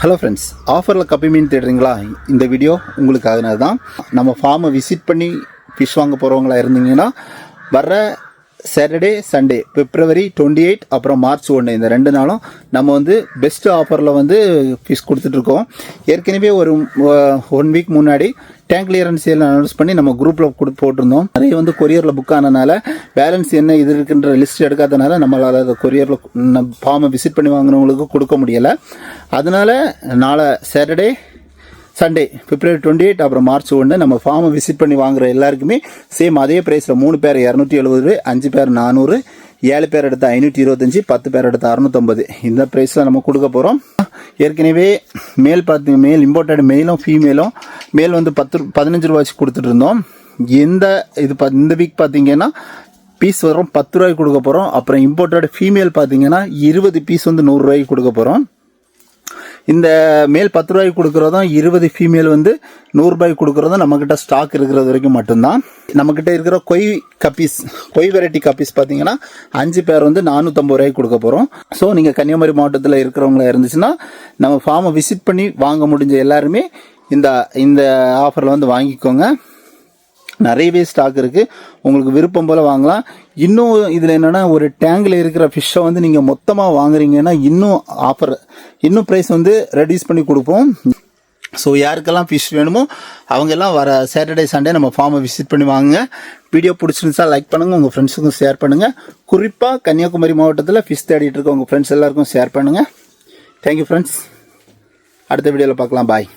Hello friends, ஆஃபரில் கப்பி மீன் தேடுறீங்களா? இந்த வீடியோ உங்களுக்காக தான். நம்ம ஃபார்மை விசிட் பண்ணி ஃபிஷ் வாங்க போகிறவங்களா இருந்தீங்கன்னா வர்ற சாட்டர்டே சண்டே February 28 அப்புறம் March 1 இந்த 2 நாளும் நம்ம பெஸ்ட் ஆஃபரில் ஃபிஷ் கொடுத்துட்ருக்கோம். ஏற்கனவே ஒரு 1 வீக் முன்னாடி டேங்க் கிளியரன்ஸ் சேல் அனௌன்ஸ் பண்ணி நம்ம குரூப்பில் போட்டிருந்தோம். நிறைய கொரியரில் புக் ஆனதுனால பேலன்ஸ் என்ன இது இருக்குன்ற லிஸ்ட் எடுக்காதனால நம்மளால் அதை கொரியரில் ஃபார்மை விசிட் பண்ணி வாங்கினவங்களுக்கு கொடுக்க முடியலை. அதனால் நாளை சாட்டர்டே சண்டே February 28 அப்புறம் March 1 நம்ம ஃபார்மை விசிட் பண்ணி வாங்குற எல்லாருக்குமே சேம் அதே ப்ரைஸில் 3 பேர் 270, 5 பேர் 400, 7 பேர் எடுத்து 525, 10 பேர் எடுத்து 650 இந்த ப்ரைஸில் நம்ம கொடுக்க போகிறோம். ஏற்கனவே மேல் மேல் இம்போர்ட்டட் மேலும் ஃபீமேலும் மேல் 15 ரூபாய்க்கு கொடுத்துட்டு இருந்தோம். இந்த வீக் பார்த்தீங்கன்னா பீஸ் வரும் 10 ரூபாய்க்கு கொடுக்க போகிறோம். அப்புறம் இம்போர்ட்டட் ஃபீமேல் பார்த்தீங்கன்னா 20 பீஸ் 100 ரூபாய்க்கு கொடுக்க போகிறோம். இந்த மேல் 10 ரூபாய்க்கு கொடுக்குறதும் 20 ஃபீமேல் 100 ரூபாய்க்கு கொடுக்குறதும் நம்மக்கிட்ட ஸ்டாக் இருக்கிறது வரைக்கும் மட்டும்தான். நம்மக்கிட்ட இருக்கிற கொய் வெரைட்டி கப்பீஸ் பார்த்தீங்கன்னா 5 பேர் 450 ரூபாய்க்கு கொடுக்க போகிறோம். ஸோ நீங்கள் கன்னியாகுமரி மாவட்டத்தில் இருக்கிறவங்களா இருந்துச்சுன்னா நம்ம ஃபார்மை விசிட் பண்ணி வாங்க முடிஞ்ச எல்லாருமே இந்த ஆஃபரில் வாங்கிக்கோங்க. நிறையவே ஸ்டாக் இருக்குது, உங்களுக்கு விருப்பம் போல் வாங்கலாம். இன்னும் இதில் என்னென்னா ஒரு டேங்கில் இருக்கிற ஃபிஷ்ஷை நீங்கள் மொத்தமாக வாங்குறீங்கன்னா இன்னும் ப்ரைஸ் ரெடியூஸ் பண்ணி கொடுப்போம். ஸோ யாருக்கெல்லாம் ஃபிஷ் வேணுமோ அவங்கெல்லாம் வர சாட்டர்டே சண்டே நம்ம ஃபார்மை விசிட் பண்ணி வாங்குங்க. வீடியோ பிடிச்சிருந்துச்சா லைக் பண்ணுங்கள், உங்கள் ஃப்ரெண்ட்ஸுக்கும் ஷேர் பண்ணுங்கள். குறிப்பாக கன்னியாகுமரி மாவட்டத்தில் ஃபிஷ் தேடிட்டு இருக்க உங்கள் ஃப்ரெண்ட்ஸ் எல்லாருக்கும் ஷேர் பண்ணுங்கள். தேங்க்யூ ஃப்ரெண்ட்ஸ், அடுத்த வீடியோவில் பார்க்கலாம். பாய்.